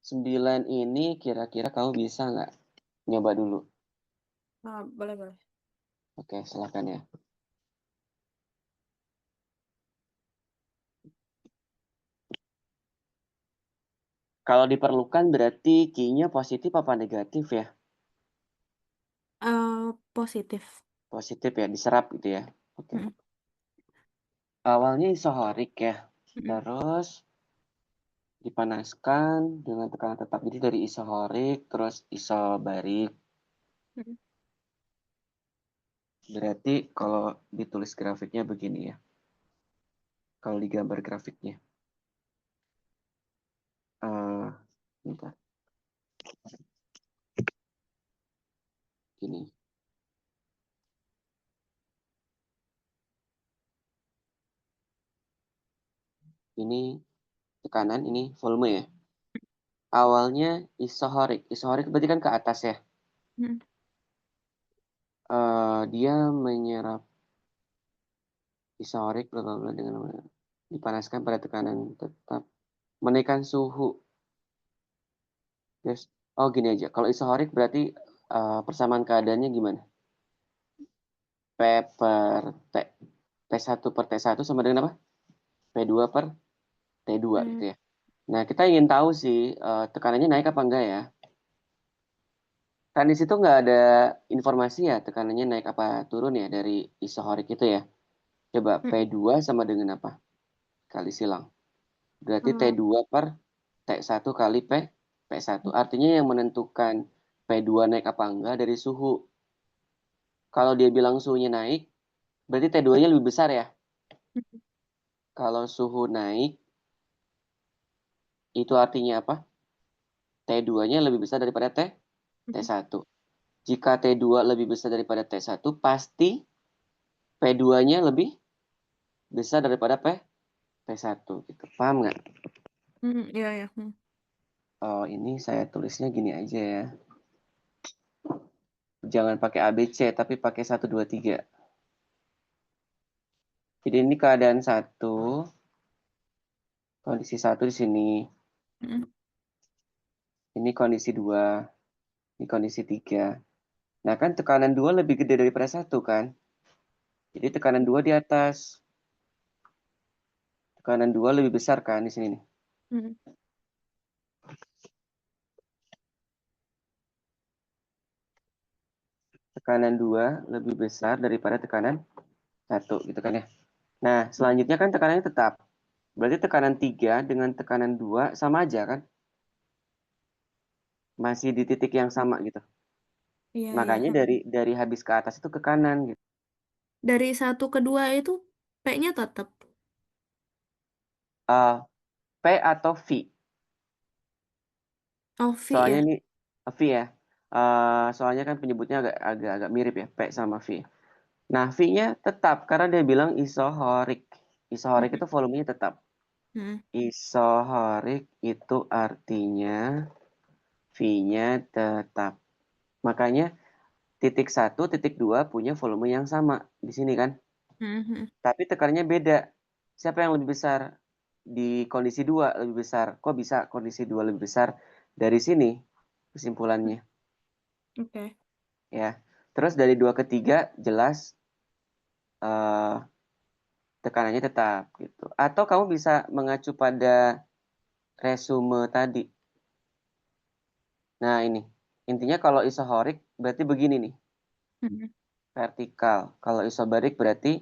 9 ini kira-kira kamu bisa nggak nyoba dulu? Boleh. Oke, silakan ya. Kalau diperlukan berarti key-nya positif apa negatif ya? Positif. Positif ya, diserap gitu ya. Oke. Mhm, Awalnya isohorik ya. mhm, Terus dipanaskan dengan tekanan tetap. Jadi dari isohorik terus isobarik. mhm. Berarti kalau ditulis grafiknya begini ya. Kalau digambar grafiknya. Bentar. Gini. Ini tekanan, ini volume ya. Awalnya isohorik. Isohorik berarti kan ke atas ya. Mhm, Dia menyerap isohorik bla bla bla dengan dipanaskan pada tekanan tetap menaikkan suhu. Yes. Oh gini aja. Kalau isohorik berarti persamaan keadaannya gimana? P per T. P1 per T1 sama dengan apa? P2 per T2 gitu mhm, ya. Nah, kita ingin tahu sih tekanannya naik apa enggak ya. Kan di situ nggak ada informasi ya tekanannya naik apa turun ya dari isohorik itu ya. Coba mhm. P2 sama dengan apa? Kali silang. Berarti Eee, T2 per T1 kali P1. Artinya yang menentukan P2 naik apa enggak dari suhu. Kalau dia bilang suhunya naik, berarti T2-nya lebih besar ya. mhm, Kalau suhu naik, itu artinya apa? T2-nya lebih besar daripada mhm. T1. Jika T2 lebih besar daripada T1, pasti P2-nya lebih besar daripada P1 gitu. Paham nggak? Iya iya, Oh, ini saya tulisnya gini aja ya. Jangan pakai ABC, tapi pakai 1, 2, 3. Jadi ini keadaan 1, kondisi 1 di sini. mhm. Ini kondisi 2, ini kondisi 3. Nah, kan tekanan 2 lebih gede daripada 1 kan? Jadi tekanan 2 di atas. Tekanan 2 lebih besar kan di sini nih. Mhm. Tekanan 2 lebih besar daripada tekanan 1 gitu kan ya. Nah, selanjutnya kan tekanannya tetap. Berarti tekanan 3 dengan tekanan 2 sama aja kan? Masih di titik yang Mhm. sama gitu. Iya, Makanya dari habis ke atas itu ke kanan gitu. Dari 1 ke 2 itu P-nya tetap? P atau V. Oh, V Soalnya ya? ini V ya. Soalnya kan penyebutnya agak mirip ya, P sama V. Nah, V-nya tetap karena dia bilang isohorik. Isohorik Mhm, itu volumenya tetap. mhm, Isohorik itu artinya V-nya tetap. Makanya titik 1, titik 2 punya volume yang sama di sini kan. mhm, Tapi tekanannya beda. Siapa yang lebih besar? Di kondisi 2 lebih besar. Kok bisa kondisi 2 lebih besar? Dari sini mhm. kesimpulannya Oke. ya. Terus dari 2 ke 3 jelas eh, tekanannya tetap gitu. Atau kamu bisa mengacu pada resume tadi. Nah, ini. Intinya kalau isohorik berarti begini nih, Mhm. vertikal. Kalau isobarik berarti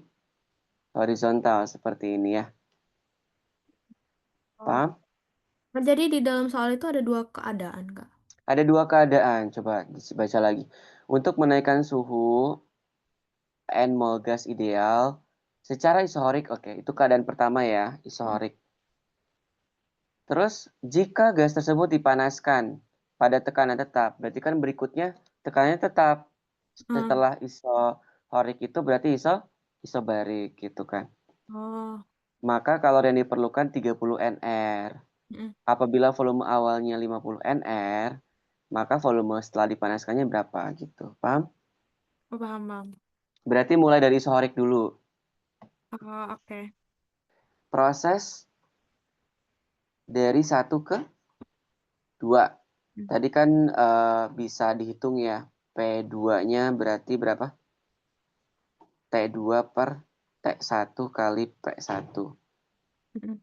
horizontal seperti ini ya. Oh. Paham? Nah, jadi di dalam soal itu ada 2 keadaan, Kak? Ada dua keadaan, coba dibaca lagi. Untuk menaikkan suhu N mol gas ideal secara isohorik, oke, itu keadaan pertama ya, Mhm. isohorik. Terus, jika gas tersebut dipanaskan pada tekanan tetap, berarti kan berikutnya tekanannya tetap. Ah, Setelah isohorik itu berarti isobarik gitu kan. oh, Maka kalori yang diperlukan 30 nr. mhm. Apabila volume awalnya 50 nr, maka volume setelah dipanaskannya berapa gitu. Paham? Oh, paham. Berarti mulai dari isohorik dulu. Oh, oke. Proses dari 1 ke 2. Hmm. Tadi kan bisa dihitung ya. P2-nya berarti berapa? T2 per T1 kali P1. Hmm.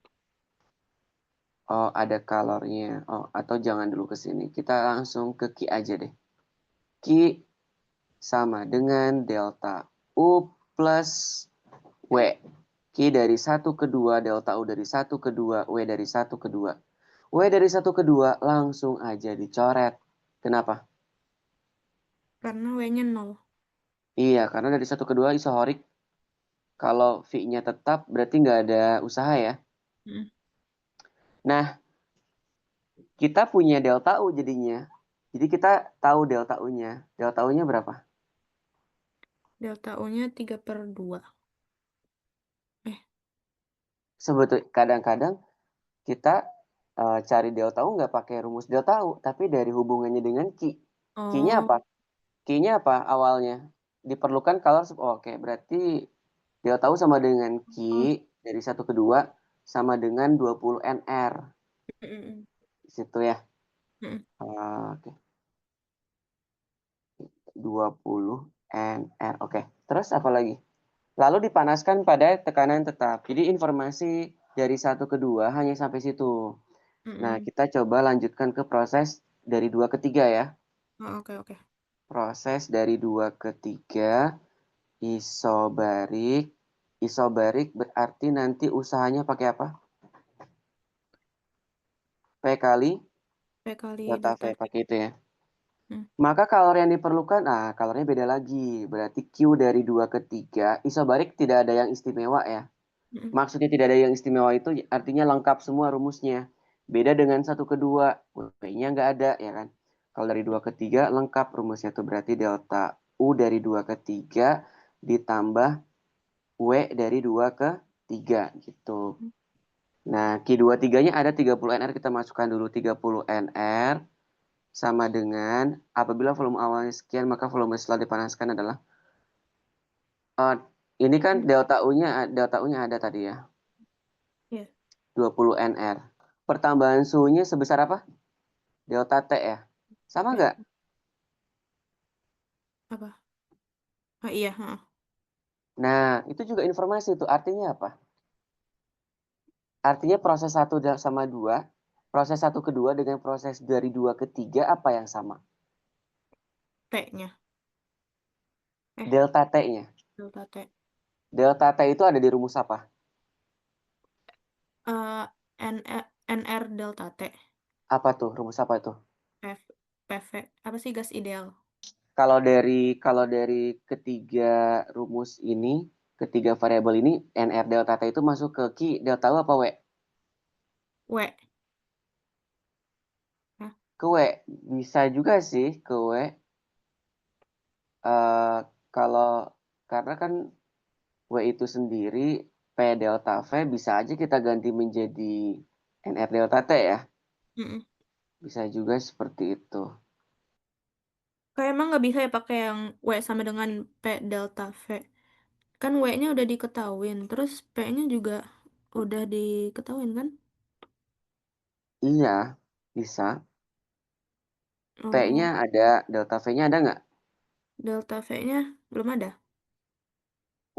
Oh, ada kalornya. Oh, atau jangan dulu ke sini. Kita langsung ke Q aja deh. Q sama dengan delta U plus W. Q dari 1 ke 2, delta U dari 1 ke 2, W dari 1 ke 2. W dari 1 ke 2 langsung aja dicoret. Kenapa? Karena W-nya 0. Iya, karena dari 1 ke 2 isohorik. Kalau V-nya tetap berarti nggak ada usaha ya. Hmm. Nah, kita punya delta U jadinya. Jadi kita tahu delta U-nya. Delta U-nya berapa? Delta U-nya 3/2. Eh, Sebetulnya kadang-kadang kita cari delta U nggak pakai rumus delta U, tapi dari hubungannya dengan Q. Q-nya oh, apa? Q-nya apa awalnya? Diperlukan kalau oke, berarti delta U sama dengan Q oh. dari 1 ke 2 sama dengan 20 NR. Hmm. Di situ ya. Hmm. Oke, 20 NR. Oke, terus apa lagi? Lalu dipanaskan pada tekanan tetap. Jadi informasi dari 1 ke 2 hanya sampai situ. Nah, Hmm. kita coba lanjutkan ke proses dari 2 ke 3 ya. Oh, oke, oke. Proses dari 2 ke 3 isobarik. Isobarik berarti nanti usahanya pakai apa? P kali P kali delta V delta V. pakai itu ya. Hmm. Maka kalori yang diperlukan, kalorinya beda lagi. Berarti Q dari 2 ke 3 isobarik tidak ada yang istimewa ya. Hmm. Maksudnya tidak ada yang istimewa itu artinya lengkap semua rumusnya. Beda dengan 1 ke 2, W-nya nggak ada ya kan. Kalau dari 2 ke 3 lengkap rumusnya itu berarti delta U dari 2 ke 3 ditambah W dari 2 ke 3 gitu. Nah, Q23-nya ada 30 NR, kita masukkan dulu 30 NR sama dengan apabila volume awalnya sekian maka volume setelah dipanaskan adalah eh, ini kan Hmm. delta U-nya ada tadi ya, Ya, 20 NR. Pertambahan suhunya sebesar apa? Delta T ya. Sama ya. nggak? Apa? Ah, iya, heeh. Nah, itu juga informasi itu. Artinya apa? Artinya proses 1 sama 2, proses 1 ke 2 dengan proses dari 2 ke 3 apa yang sama? T-nya. Eh, Delta T-nya. delta T. Delta T itu ada di rumus apa? Eh, NR delta T. Apa tuh? Rumus apa itu? F, PV. Apa sih gas ideal? Kalau dari ketiga rumus ini, ketiga variabel ini, NR delta T itu masuk ke Q delta U apa W? W. Hah? Ke W. Bisa juga sih ke W. Eh, kalau karena kan W itu sendiri P delta V bisa aja kita ganti menjadi NR delta T ya. Mm-mm. Bisa juga seperti itu. Kayak emang nggak bisa ya pakai yang W sama dengan P delta V. Kan W-nya udah diketahuin, terus P-nya juga udah diketahuin kan? Iya, bisa. T-nya Oh, ada, delta V-nya ada nggak? delta V-nya belum ada.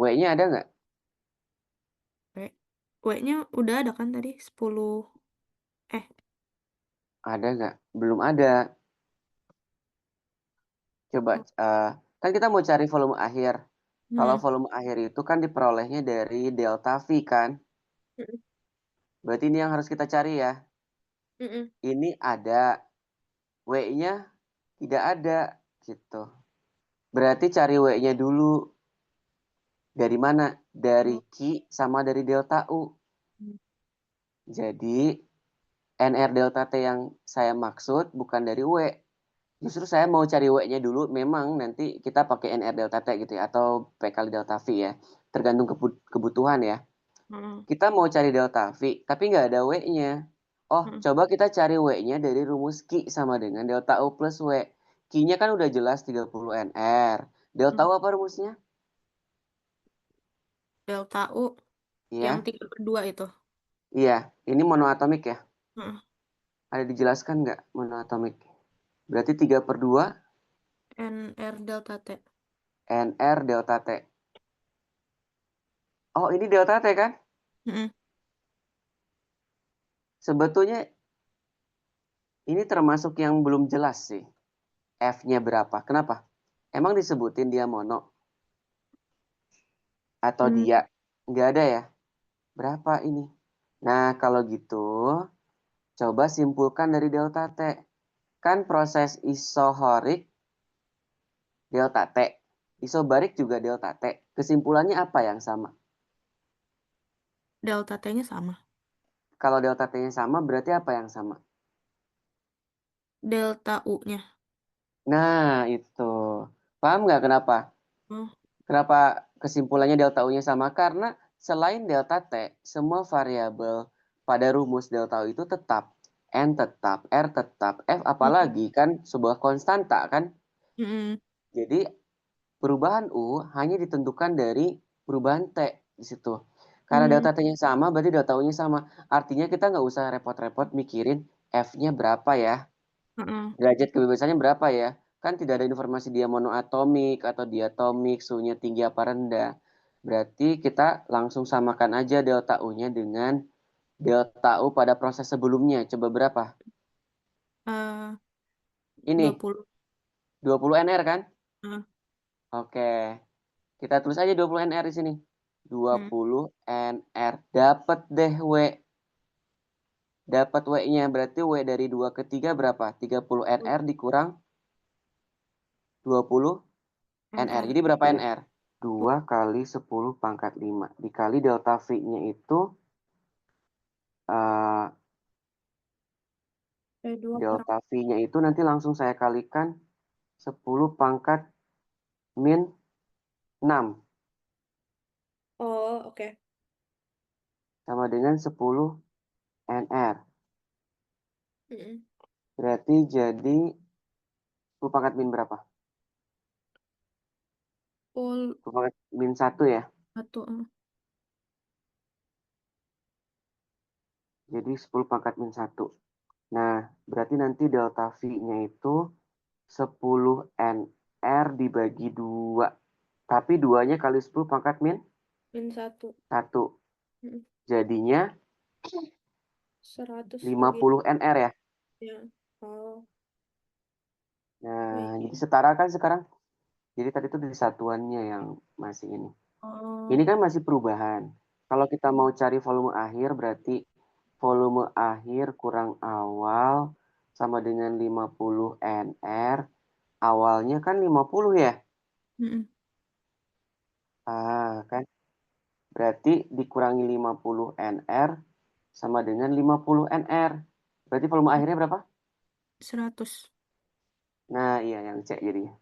W-nya ada nggak? W. W-nya udah ada kan tadi 10. Eh, Ada nggak? Belum ada. Coba, oh. kan kita mau cari volume akhir. Kalau Hmm. volume akhir itu kan diperolehnya dari delta V kan. Mm-mm. Berarti ini yang harus kita cari ya. Mm-mm. Ini ada, W-nya tidak ada gitu. Berarti cari W-nya dulu. Dari mana? Dari Oh. Q sama dari delta U. Hmm. Jadi NR delta T yang saya maksud bukan dari W. Justru saya mau cari W-nya dulu. Memang nanti kita pakai NR delta T gitu ya. Atau P kali delta V ya. Tergantung kebutuhan ya. Hmm. Kita mau cari delta V, tapi nggak ada W-nya. Oh, Hmm. coba kita cari W-nya dari rumus Q sama dengan delta U plus W. Q-nya kan udah jelas 30 NR. Delta Hmm. U apa rumusnya? Delta U yang Iya, 3/2 itu. iya. Ini monoatomik ya. Hmm. Ada dijelaskan nggak monoatomik? Berarti 3/2 NR delta T. NR delta T. Oh, ini delta T kan? Mm-mm. Sebetulnya ini termasuk yang belum jelas sih. F-nya berapa? Kenapa? Emang disebutin dia mono? Atau Hmm. dia? Nggak ada ya? Berapa ini? Nah, kalau gitu, coba simpulkan dari delta T. Kan proses isohorik delta T. Isobarik juga delta T. Kesimpulannya apa yang sama? Delta T-nya sama. Kalau delta T-nya sama, berarti apa yang sama? Delta U-nya. Nah, itu. Paham nggak kenapa? Oh. Kenapa kesimpulannya delta U-nya sama? Karena selain delta T, semua variabel pada rumus delta U itu tetap. N tetap, R tetap, F Mm-mm. apalagi kan sebuah konstanta kan? Mm-mm. Jadi perubahan U hanya ditentukan dari perubahan T di situ. Karena Mm. delta T-nya sama, berarti delta U-nya sama. Artinya kita nggak usah repot-repot mikirin F-nya berapa ya, Mm-mm. derajat kebebasannya berapa ya. Kan tidak ada informasi dia monoatomik atau diatomik, suhunya tinggi apa rendah. Berarti kita langsung samakan aja delta U-nya dengan delta U pada proses sebelumnya. Coba berapa? Eh, Ini 20. 20 NR kan? Ah. Oke. Kita tulis aja 20 NR di sini. Mm. 20 NR. Dapat deh W. Dapat W-nya. Berarti W dari 2 ke 3 berapa? 30 NR dikurang 20 NR. NR. Jadi berapa NR? 2 kali 10 pangkat 5. Dikali delta V-nya itu eh, 2 per. delta V-nya itu nanti langsung saya kalikan 10 pangkat min 6 Oh, oke. sama dengan 10 NR. Mm-mm. Berarti jadi 10 pangkat min berapa? Pol 10 pangkat min 1 ya. 1. Jadi 10 pangkat min 1. Nah, berarti nanti delta V-nya itu 10 NR dibagi 2. Tapi 2-nya kali 10 pangkat min Min 1. 1. Mm. Jadinya 100 bagi 50 NR ya. ya. Oh, Nah, baik. jadi setara kan sekarang. Jadi tadi itu dari satuannya yang masih ini. Ini Oh. kan masih perubahan. Kalau kita mau cari volume akhir berarti volume akhir kurang awal sama dengan 50 NR. Awalnya kan 50 ya. Mm-mm. Kan berarti dikurangi 50 NR sama dengan 50 NR. Berarti volume akhirnya berapa? 100. Nah, iya yang C jadinya.